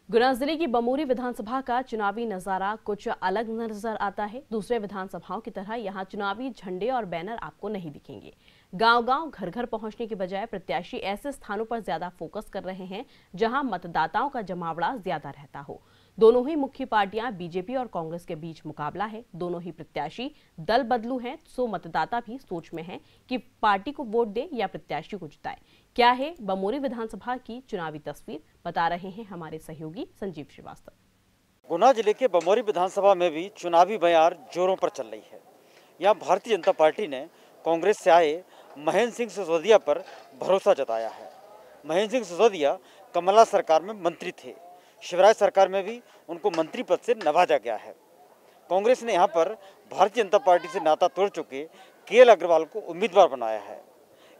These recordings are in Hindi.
गुना जिले की बमोरी विधानसभा का चुनावी नजारा कुछ अलग नजर आता है। दूसरे विधानसभाओं की तरह यहां चुनावी झंडे और बैनर आपको नहीं दिखेंगे। गांव-गांव, घर-घर पहुंचने के बजाय प्रत्याशी ऐसे स्थानों पर ज्यादा फोकस कर रहे हैं जहां मतदाताओं का जमावड़ा ज्यादा रहता हो। दोनों ही मुख्य पार्टियां बीजेपी और कांग्रेस के बीच मुकाबला है। दोनों ही प्रत्याशी दल बदलू हैं, सो मतदाता भी सोच में हैं कि पार्टी को वोट दे या प्रत्याशी को जिताए। क्या है बमोरी विधानसभा की चुनावी तस्वीर, बता रहे हैं हमारे सहयोगी संजीव श्रीवास्तव। गुना जिले के बमोरी विधानसभा में भी चुनावी बयार जोरों पर चल रही है। यहाँ भारतीय जनता पार्टी ने कांग्रेस से आए महेंद्र सिंह सिसोदिया पर भरोसा जताया है। महेंद्र सिंह सिसोदिया कमला सरकार में मंत्री थे। शिवराज सरकार में भी उनको मंत्री पद से नवाजा गया है। कांग्रेस ने यहाँ पर भारतीय जनता पार्टी से नाता तोड़ चुके केएल अग्रवाल को उम्मीदवार बनाया है।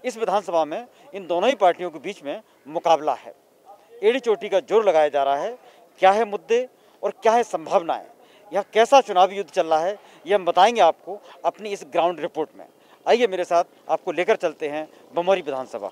इस विधानसभा में इन दोनों ही पार्टियों के बीच में मुकाबला है। एड़ी चोटी का जोर लगाया जा रहा है। क्या है मुद्दे और क्या है संभावनाएं, यह कैसा चुनावी युद्ध चल रहा है, यह हम बताएंगे आपको अपनी इस ग्राउंड रिपोर्ट में। आइए मेरे साथ आपको लेकर चलते हैं बमोरी विधानसभा।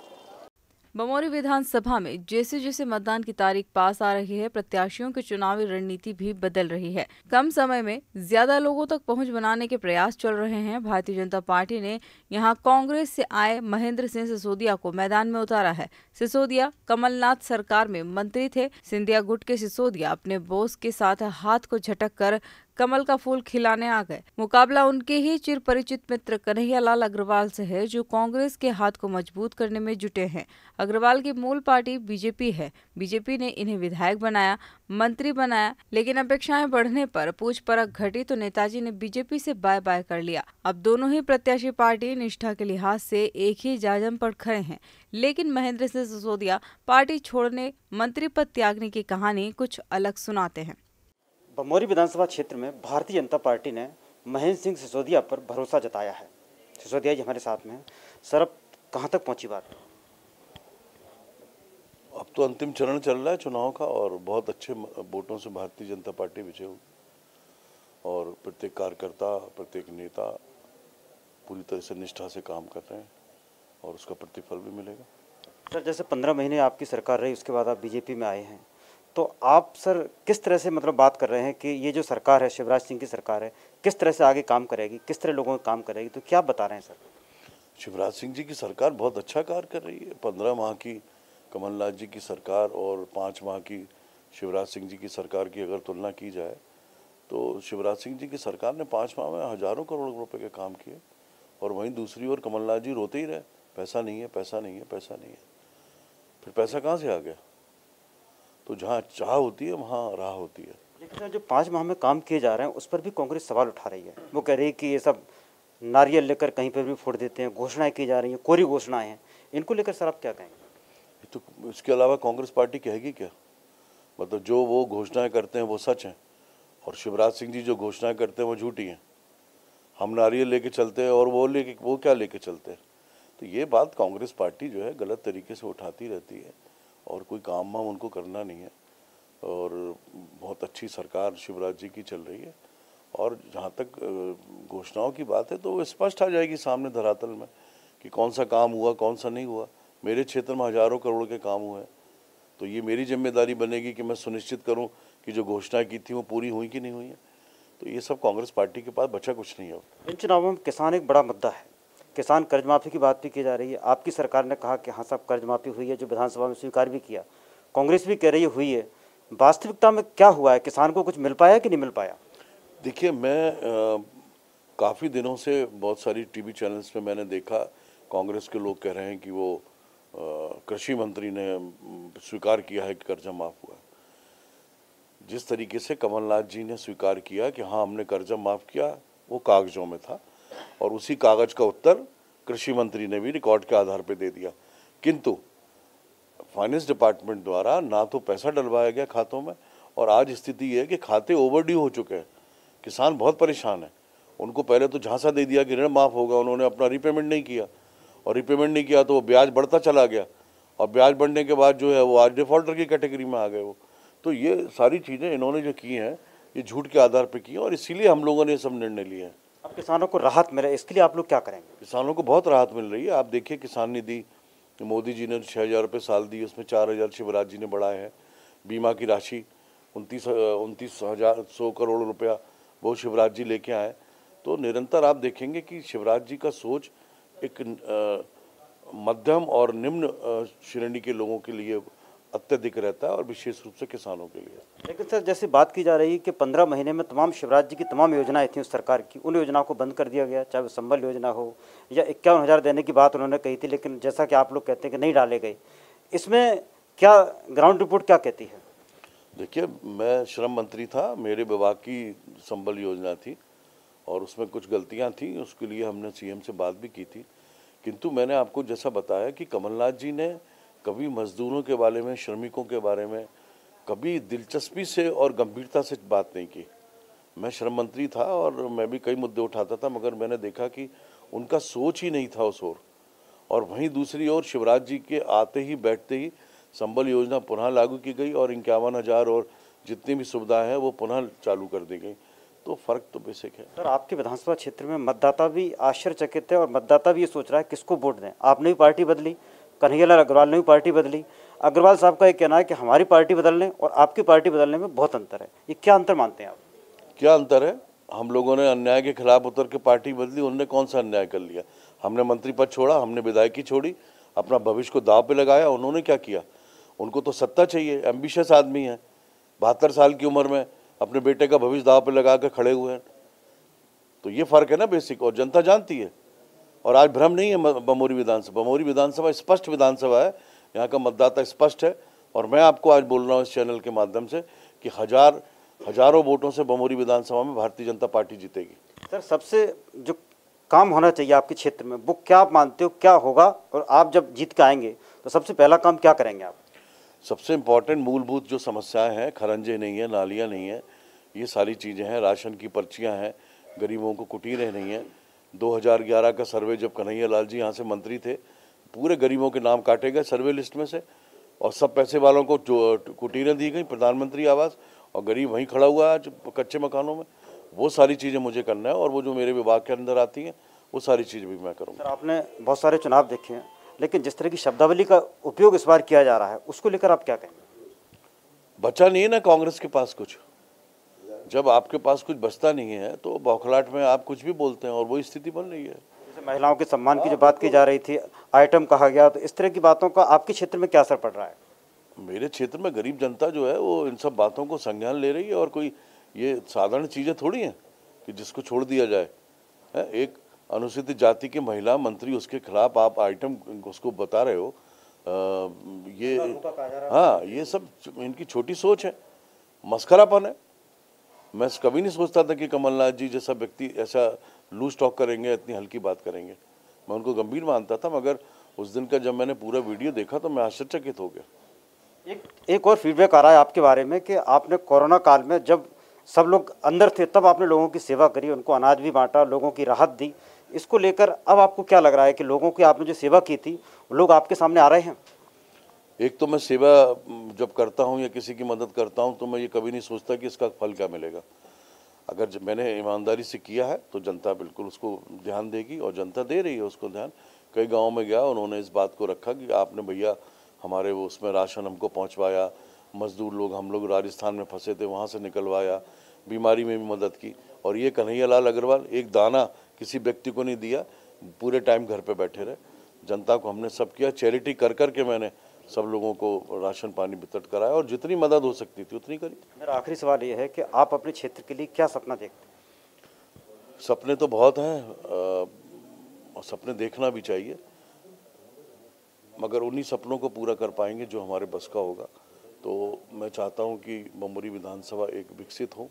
बमोरी विधानसभा में जैसे जैसे मतदान की तारीख पास आ रही है, प्रत्याशियों की चुनावी रणनीति भी बदल रही है। कम समय में ज्यादा लोगों तक पहुंच बनाने के प्रयास चल रहे हैं। भारतीय जनता पार्टी ने यहां कांग्रेस से आए महेंद्र सिंह सिसोदिया को मैदान में उतारा है। सिसोदिया कमलनाथ सरकार में मंत्री थे। सिंधिया गुट के सिसोदिया अपने बॉस के साथ हाथ को झटक कर कमल का फूल खिलाने आ गए। मुकाबला उनके ही चिर परिचित मित्र कन्हैयालाल अग्रवाल से है, जो कांग्रेस के हाथ को मजबूत करने में जुटे हैं। अग्रवाल की मूल पार्टी बीजेपी है। बीजेपी ने इन्हें विधायक बनाया, मंत्री बनाया, लेकिन अपेक्षाएं बढ़ने पर पूछ परख घटी तो नेताजी ने बीजेपी से बाय बाय कर लिया। अब दोनों ही प्रत्याशी पार्टी निष्ठा के लिहाज से एक ही जाजम पर खड़े हैं, लेकिन महेंद्र सिंह सिसोदिया पार्टी छोड़ने, मंत्री पद त्यागने की कहानी कुछ अलग सुनाते हैं। बमोरी विधानसभा क्षेत्र में भारतीय जनता पार्टी ने महेंद्र सिंह सिसोदिया पर भरोसा जताया है। सिसोदिया जी हमारे साथ में हैं। सर, अब कहाँ तक पहुंची बात? अब तो अंतिम चरण चल रहा है चुनाव का और बहुत अच्छे वोटों से भारतीय जनता पार्टी विजय हुई और प्रत्येक कार्यकर्ता, प्रत्येक नेता पूरी तरह से निष्ठा से काम कर रहे हैं और उसका प्रतिफल भी मिलेगा। सर, जैसे 15 महीने आपकी सरकार रही, उसके बाद आप बीजेपी में आए हैं, तो आप सर किस तरह से बात कर रहे हैं कि ये जो सरकार है, शिवराज सिंह की सरकार है, किस तरह से आगे काम करेगी, किस तरह लोगों का काम करेगी, तो क्या बता रहे हैं सर? शिवराज सिंह जी की सरकार बहुत अच्छा कार्य कर रही है। 15 माह की कमलनाथ जी की सरकार और 5 माह की शिवराज सिंह जी की सरकार की अगर तुलना की जाए तो शिवराज सिंह जी की सरकार ने 5 माह में हजारों करोड़ रुपए के काम किए और वहीं दूसरी ओर कमलनाथ जी रोते ही रहे, पैसा नहीं है, पैसा नहीं है, पैसा नहीं है। फिर पैसा कहाँ से आ गया? तो जहाँ चाह होती है वहाँ राह होती है। लेकिन सर, जो 5 माह में काम किए जा रहे हैं उस पर भी कांग्रेस सवाल उठा रही है। वो कह रही है कि ये सब नारियल लेकर कहीं पर भी फोड़ देते हैं, घोषणाएं की जा रही हैं, कोरी घोषणाएं हैं। इनको लेकर सर आप क्या कहेंगे? तो इसके अलावा कांग्रेस पार्टी कहेगी क्या? मतलब जो वो घोषणाएं करते हैं वो सच हैं और शिवराज सिंह जी जो घोषणाएं करते हैं वो झूठी हैं। हम नारियल लेके चलते हैं और वो क्या लेके चलते हैं? तो ये बात कांग्रेस पार्टी जो है गलत तरीके से उठाती रहती है और कोई काम वाम उनको करना नहीं है। और बहुत अच्छी सरकार शिवराज जी की चल रही है और जहाँ तक घोषणाओं की बात है तो वो स्पष्ट आ जाएगी सामने धरातल में कि कौन सा काम हुआ, कौन सा नहीं हुआ। मेरे क्षेत्र में हजारों करोड़ के काम हुए, तो ये मेरी जिम्मेदारी बनेगी कि मैं सुनिश्चित करूं कि जो घोषणा की थी वो पूरी हुई कि नहीं हुई है। तो ये सब कांग्रेस पार्टी के पास बचा कुछ नहीं है। इन चुनावों में किसान एक बड़ा मुद्दा है। किसान कर्ज माफ़ी की बात भी की जा रही है। आपकी सरकार ने कहा कि हाँ साहब कर्ज माफ़ी हुई है, जो विधानसभा में स्वीकार भी किया। कांग्रेस भी कह रही है हुई है। वास्तविकता में क्या हुआ है? किसान को कुछ मिल पाया कि नहीं मिल पाया? देखिए, मैं काफ़ी दिनों से बहुत सारी टीवी चैनल्स पे मैंने देखा कांग्रेस के लोग कह रहे हैं कि वो कृषि मंत्री ने स्वीकार किया है कि कर्जा माफ़ हुआ। जिस तरीके से कमलनाथ जी ने स्वीकार किया कि हाँ हमने कर्जा माफ़ किया, वो कागजों में था और उसी कागज का उत्तर कृषि मंत्री ने भी रिकॉर्ड के आधार पर दे दिया। किंतु फाइनेंस डिपार्टमेंट द्वारा ना तो पैसा डलवाया गया खातों में और आज स्थिति ये है कि खाते ओवरड्यू हो चुके हैं। किसान बहुत परेशान है। उनको पहले तो झांसा दे दिया कि ऋण माफ़ होगा, उन्होंने अपना रिपेमेंट नहीं किया और रिपेमेंट नहीं किया तो वो ब्याज बढ़ता चला गया और ब्याज बढ़ने के बाद जो है वो आज डिफॉल्टर की कैटेगरी में आ गए वो। तो ये सारी चीज़ें इन्होंने जो की हैं ये झूठ के आधार पर की हैं और इसीलिए हम लोगों ने ये सब निर्णय लिए हैं। अब किसानों को राहत मिले, इसके लिए आप लोग क्या करेंगे? किसानों को बहुत राहत मिल रही है। आप देखिए किसान निधि मोदी जी ने 6,000 रुपये साल दी, उसमें 4,000 शिवराज जी ने बढ़ाए हैं। बीमा की राशि 29,100 करोड़ रुपया वो शिवराज जी लेके आए। तो निरंतर आप देखेंगे कि शिवराज जी का सोच एक मध्यम और निम्न श्रेणी के लोगों के लिए अत्यधिक रहता है और विशेष रूप से किसानों के लिए। लेकिन सर, जैसे बात की जा रही है कि 15 महीने में तमाम शिवराज जी की तमाम योजनाएं थी उस सरकार की, उन योजनाओं को बंद कर दिया गया, चाहे वो संबल योजना हो या 51,000 देने की बात उन्होंने कही थी, लेकिन जैसा कि आप लोग कहते हैं कि नहीं डाले गए। इसमें क्या ग्राउंड रिपोर्ट क्या कहती है? देखिए, मैं श्रम मंत्री था, मेरे विभाग की संबल योजना थी और उसमें कुछ गलतियां थी, उसके लिए हमने सीएम से बात भी की थी। किंतु मैंने आपको जैसा बताया कि कमलनाथ जी ने कभी मजदूरों के बारे में, श्रमिकों के बारे में कभी दिलचस्पी से और गंभीरता से बात नहीं की। मैं श्रम मंत्री था और मैं भी कई मुद्दे उठाता था, मगर मैंने देखा कि उनका सोच ही नहीं था उस ओर। और वहीं दूसरी ओर शिवराज जी के आते ही बैठते ही संबल योजना पुनः लागू की गई और 51,000 और जितनी भी सुविधाएं हैं वो पुनः चालू कर दी गई। तो फर्क तो बेसिक है। सर, आपके विधानसभा क्षेत्र में मतदाता भी आश्चर्यचकित है और मतदाता भी ये सोच रहा है किसको वोट दें। आपने भी पार्टी बदली, कन्हैयालाल अग्रवाल ने भी पार्टी बदली। अग्रवाल साहब का ये कहना है कि हमारी पार्टी बदलने और आपकी पार्टी बदलने में बहुत अंतर है। ये क्या अंतर मानते हैं आप? क्या अंतर है? हम लोगों ने अन्याय के खिलाफ उतर के पार्टी बदली, उन्होंने कौन सा अन्याय कर लिया? हमने मंत्री पद छोड़ा, हमने विधायकी छोड़ी, अपना भविष्य को दांव पे लगाया। उन्होंने क्या किया? उनको तो सत्ता चाहिए, एम्बिशियस आदमी है, 72 साल की उम्र में अपने बेटे का भविष्य दांव पे लगा के खड़े हुए हैं। तो ये फर्क है ना बेसिक, और जनता जानती है। और आज भ्रम नहीं है बमोरी विधानसभा। बमोरी विधानसभा स्पष्ट विधानसभा है, यहाँ का मतदाता स्पष्ट है। और मैं आपको आज बोल रहा हूँ इस चैनल के माध्यम से कि हजारों वोटों से बमोरी विधानसभा में भारतीय जनता पार्टी जीतेगी। सर, सबसे जो काम होना चाहिए आपके क्षेत्र में वो क्या आप मानते हो, क्या होगा? और आप जब जीत के आएंगे तो सबसे पहला काम क्या करेंगे आप? सबसे इम्पॉर्टेंट मूलभूत जो समस्याएं हैं, खरंजे नहीं है, नालियाँ नहीं है, ये सारी चीज़ें हैं। राशन की पर्चियाँ हैं, गरीबों को कुटीरें नहीं हैं। 2011 का सर्वे जब कन्हैयालाल जी यहाँ से मंत्री थे, पूरे गरीबों के नाम काटे गए सर्वे लिस्ट में से और सब पैसे वालों को कुटीरें दी गई, प्रधानमंत्री आवास, और गरीब वहीं खड़ा हुआ है आज कच्चे मकानों में। वो सारी चीज़ें मुझे करना है और वो जो मेरे विभाग के अंदर आती हैं वो सारी चीज़ें भी मैं करूँगा। सर, आपने बहुत सारे चुनाव देखे हैं, लेकिन जिस तरह की शब्दावली का उपयोग इस बार किया जा रहा है उसको लेकर आप क्या कहेंगे? बचा नहीं है ना कांग्रेस के पास कुछ। जब आपके पास कुछ बचता नहीं है तो बौखलाहट में आप कुछ भी बोलते हैं और वही स्थिति बन रही है। जैसे महिलाओं के सम्मान की जो बात की जा रही थी, आइटम कहा गया, तो इस तरह की बातों का आपके क्षेत्र में क्या असर पड़ रहा है? मेरे क्षेत्र में गरीब जनता जो है वो इन सब बातों को संज्ञान ले रही है और कोई ये साधारण चीज़ें थोड़ी हैं कि जिसको छोड़ दिया जाए। एक अनुसूचित जाति की महिला मंत्री, उसके खिलाफ आप आइटम उसको बता रहे हो। ये सब इनकी छोटी सोच है, मस्खरापन है। मैं कभी नहीं सोचता था कि कमलनाथ जी जैसा व्यक्ति ऐसा लूज टॉक करेंगे, इतनी हल्की बात करेंगे। मैं उनको गंभीर मानता था, मगर उस दिन का जब मैंने पूरा वीडियो देखा तो मैं आश्चर्यचकित हो गया। एक और फीडबैक आ रहा है आपके बारे में कि आपने कोरोना काल में जब सब लोग अंदर थे तब आपने लोगों की सेवा करी, उनको अनाज भी बांटा, लोगों की राहत दी। इसको लेकर अब आपको क्या लग रहा है कि लोगों की आपने जो सेवा की थी लोग आपके सामने आ रहे हैं? एक तो मैं सेवा जब करता हूं या किसी की मदद करता हूं तो मैं ये कभी नहीं सोचता कि इसका फल क्या मिलेगा। अगर मैंने ईमानदारी से किया है तो जनता बिल्कुल उसको ध्यान देगी और जनता दे रही है उसको ध्यान। कई गाँव में गया, उन्होंने इस बात को रखा कि आपने भैया हमारे वो उसमें राशन हमको पहुँचवाया, मजदूर लोग हम लोग राजस्थान में फंसे थे वहाँ से निकलवाया, बीमारी में भी मदद की। और ये कन्हैयालाल अग्रवाल एक दाना किसी व्यक्ति को नहीं दिया, पूरे टाइम घर पे बैठे रहे। जनता को हमने सब किया, चैरिटी कर के मैंने सब लोगों को राशन पानी वितरित कराया और जितनी मदद हो सकती थी उतनी करी। मेरा आखिरी सवाल ये है कि आप अपने क्षेत्र के लिए क्या सपना देखते हैं? सपने तो बहुत हैं, सपने देखना भी चाहिए, मगर उन्हीं सपनों को पूरा कर पाएंगे जो हमारे बस का होगा। तो मैं चाहता हूं कि बमोरी विधानसभा एक विकसित हो।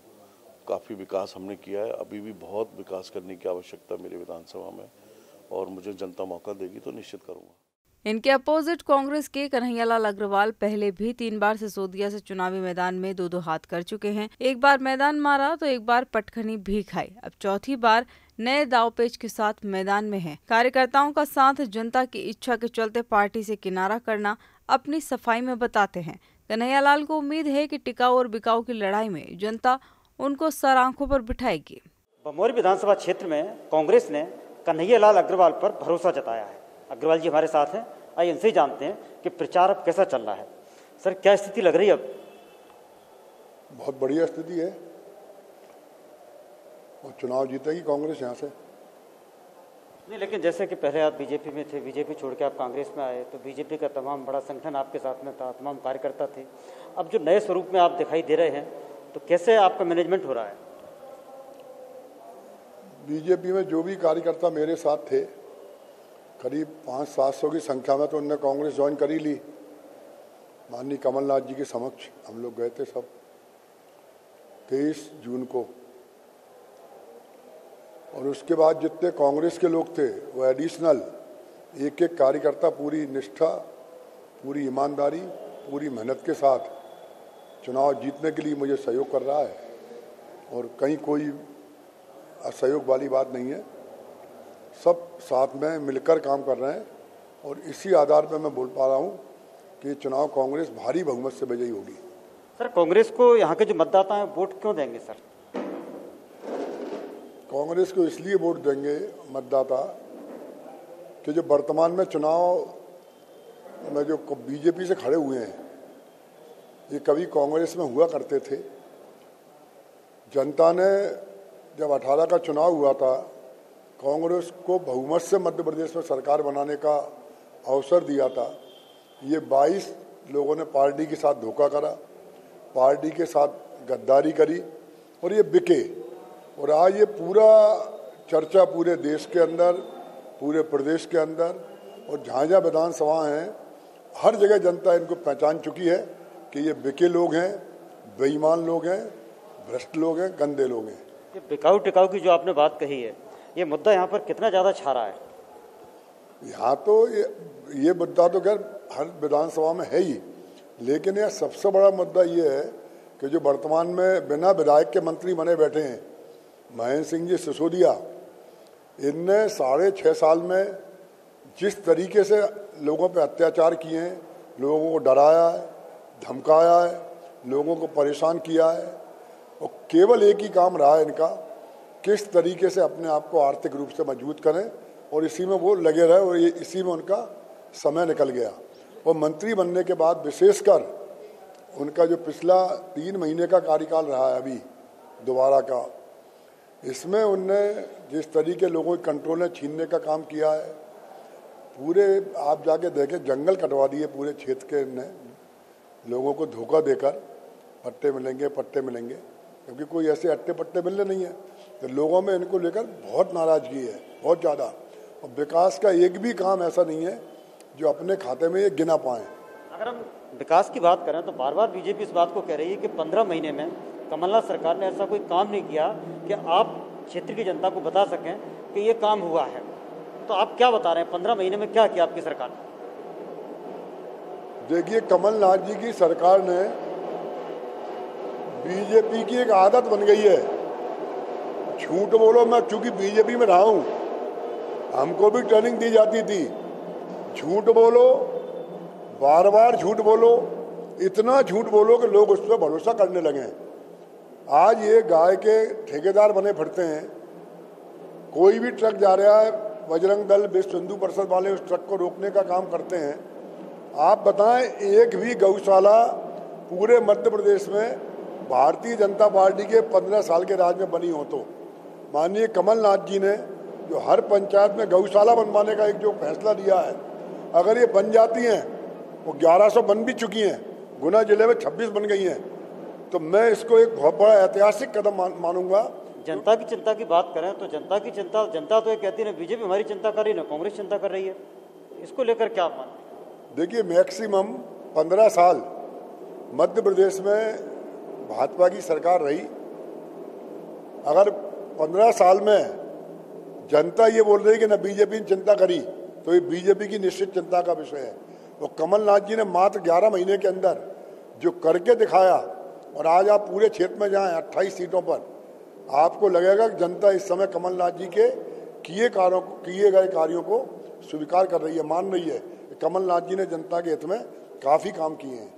काफ़ी विकास हमने किया है, अभी भी बहुत विकास करने की आवश्यकता मेरे विधानसभा में, और मुझे जनता मौका देगी तो निश्चित करूँगा। इनके अपोजिट कांग्रेस के कन्हैयालाल अग्रवाल पहले भी 3 बार सिसोदिया से चुनावी मैदान में 2-2 हाथ कर चुके हैं। एक बार मैदान मारा तो एक बार पटखनी भी खाई, अब चौथी बार नए दावपेच के साथ मैदान में है। कार्यकर्ताओं का साथ जनता की इच्छा के चलते पार्टी से किनारा करना अपनी सफाई में बताते हैं। कन्हैयालाल को उम्मीद है कि टिकाऊ और बिकाऊ की लड़ाई में जनता उनको सर आंखों पर बिठाएगी। बमोरी विधानसभा क्षेत्र में कांग्रेस ने कन्हैयालाल अग्रवाल पर भरोसा जताया है। अग्रवाल जी हमारे साथ हैं। आइए इनसे ही जानते हैं कि प्रचार अब कैसा चल रहा है। सर, क्या स्थिति लग रही है अब? बहुत बढ़िया स्थिति है और चुनाव जीतेगी कांग्रेस यहाँ से। नहीं, लेकिन जैसे कि पहले आप बीजेपी में थे, बीजेपी छोड़ के आप कांग्रेस में आए, तो बीजेपी का तमाम बड़ा संगठन आपके साथ में था, तमाम कार्यकर्ता थे। अब जो नए स्वरूप में आप दिखाई दे रहे हैं, तो कैसे आपका मैनेजमेंट हो रहा है? बीजेपी में जो भी कार्यकर्ता मेरे साथ थे, करीब 500-700 की संख्या में, तो उनने कांग्रेस ज्वाइन कर ही ली। माननीय कमलनाथ जी के समक्ष हम लोग गए थे सब 23 जून को, और उसके बाद जितने कांग्रेस के लोग थे वो एडिशनल एक एक कार्यकर्ता पूरी निष्ठा, पूरी ईमानदारी, पूरी मेहनत के साथ चुनाव जीतने के लिए मुझे सहयोग कर रहा है, और कहीं कोई असहयोग वाली बात नहीं है। सब साथ में मिलकर काम कर रहे हैं, और इसी आधार पर मैं बोल पा रहा हूँ कि चुनाव कांग्रेस भारी बहुमत से विजयी होगी। सर, कांग्रेस को यहाँ के जो मतदाता हैं वोट क्यों देंगे सर? कांग्रेस को इसलिए वोट देंगे मतदाता कि जो वर्तमान में चुनाव में जो बीजेपी से खड़े हुए हैं, ये कभी कांग्रेस में हुआ करते थे। जनता ने जब 18 का चुनाव हुआ था, कांग्रेस को बहुमत से मध्य प्रदेश में सरकार बनाने का अवसर दिया था। ये 22 लोगों ने पार्टी के साथ धोखा करा, पार्टी के साथ गद्दारी करी, और ये बिके। और आज ये पूरा चर्चा पूरे देश के अंदर, पूरे प्रदेश के अंदर, और जहाँ जहाँ विधानसभा हैं, हर जगह जनता इनको पहचान चुकी है कि ये बिके लोग हैं, बेईमान लोग हैं, भ्रष्ट लोग हैं, गंदे लोग हैं। ये बिकाऊ टिकाऊ की जो आपने बात कही है, ये मुद्दा यहाँ पर कितना ज़्यादा छा रहा है? यहाँ तो ये मुद्दा तो खैर हर विधानसभा में है ही, लेकिन यह सबसे बड़ा मुद्दा ये है कि जो वर्तमान में बिना विधायक के मंत्री बने बैठे हैं, महेंद्र सिंह जी सिसोदिया, इनने 6.5 साल में जिस तरीके से लोगों पे अत्याचार किए हैं, लोगों को डराया है, धमकाया है, लोगों को परेशान किया है, और केवल एक ही काम रहा है इनका, किस तरीके से अपने आप को आर्थिक रूप से मजबूत करें, और इसी में वो लगे रहे, और ये इसी में उनका समय निकल गया। और मंत्री बनने के बाद विशेषकर उनका जो पिछला 3 महीने का कार्यकाल रहा है अभी दोबारा का, इसमें उनने जिस तरीके लोगों के कंट्रोल में छीनने का काम किया है, पूरे आप जाके देखें जंगल कटवा दिए पूरे क्षेत्र के, ने लोगों को धोखा देकर पट्टे मिलेंगे, क्योंकि कोई ऐसे अट्टे पट्टे मिलने नहीं है, तो लोगों में इनको लेकर बहुत नाराजगी है, बहुत ज़्यादा। और विकास का एक भी काम ऐसा नहीं है जो अपने खाते में ये गिना पाएँ। अगर हम विकास की बात करें तो बार बार बीजेपी इस बात को कह रही है कि 15 महीने में कमलनाथ सरकार ने ऐसा कोई काम नहीं किया कि आप क्षेत्र की जनता को बता सकें कि ये काम हुआ है। तो आप क्या बता रहे हैं, 15 महीने में क्या किया आपकी सरकार ने? देखिए, कमलनाथ जी की सरकार ने, बीजेपी की एक आदत बन गई है झूठ बोलो। मैं चूंकि बीजेपी में रहा हूं, हमको भी ट्रेनिंग दी जाती थी, झूठ बोलो, बार बार झूठ बोलो, इतना झूठ बोलो कि लोग उस पर भरोसा करने लगे। आज ये गाय के ठेकेदार बने फिरते हैं, कोई भी ट्रक जा रहा है, बजरंग दल, विश्व हिंदू परिषद वाले उस ट्रक को रोकने का काम करते हैं। आप बताएं, एक भी गौशाला पूरे मध्य प्रदेश में भारतीय जनता पार्टी के 15 साल के राज में बनी हो तो? माननीय कमलनाथ जी ने जो हर पंचायत में गौशाला बनवाने का एक जो फैसला लिया है, अगर ये बन जाती हैं, वो 1100 बन भी चुकी हैं, गुना जिले में 26 बन गई हैं, तो मैं इसको एक बहुत बड़ा ऐतिहासिक कदम मानूंगा। जनता की चिंता की बात करें तो जनता की चिंता, जनता तो ये कहती है बीजेपी हमारी चिंता कर रही है, ना कांग्रेस चिंता कर रही है, इसको लेकर क्या मान? देखिए, मैक्सिमम 15 साल मध्य प्रदेश में भाजपा की सरकार रही। अगर 15 साल में जनता ये बोल रही कि न बीजेपी ने चिंता करी, तो ये बीजेपी की निश्चित चिंता का विषय है। वो कमलनाथ जी ने मात्र 11 महीने के अंदर जो करके दिखाया, और आज आप पूरे क्षेत्र में जाएं 28 सीटों पर, आपको लगेगा कि जनता इस समय कमलनाथ जी के किए गए कार्यों को स्वीकार कर रही है, मान रही है। कमलनाथ जी ने जनता के हित में काफ़ी काम किए हैं।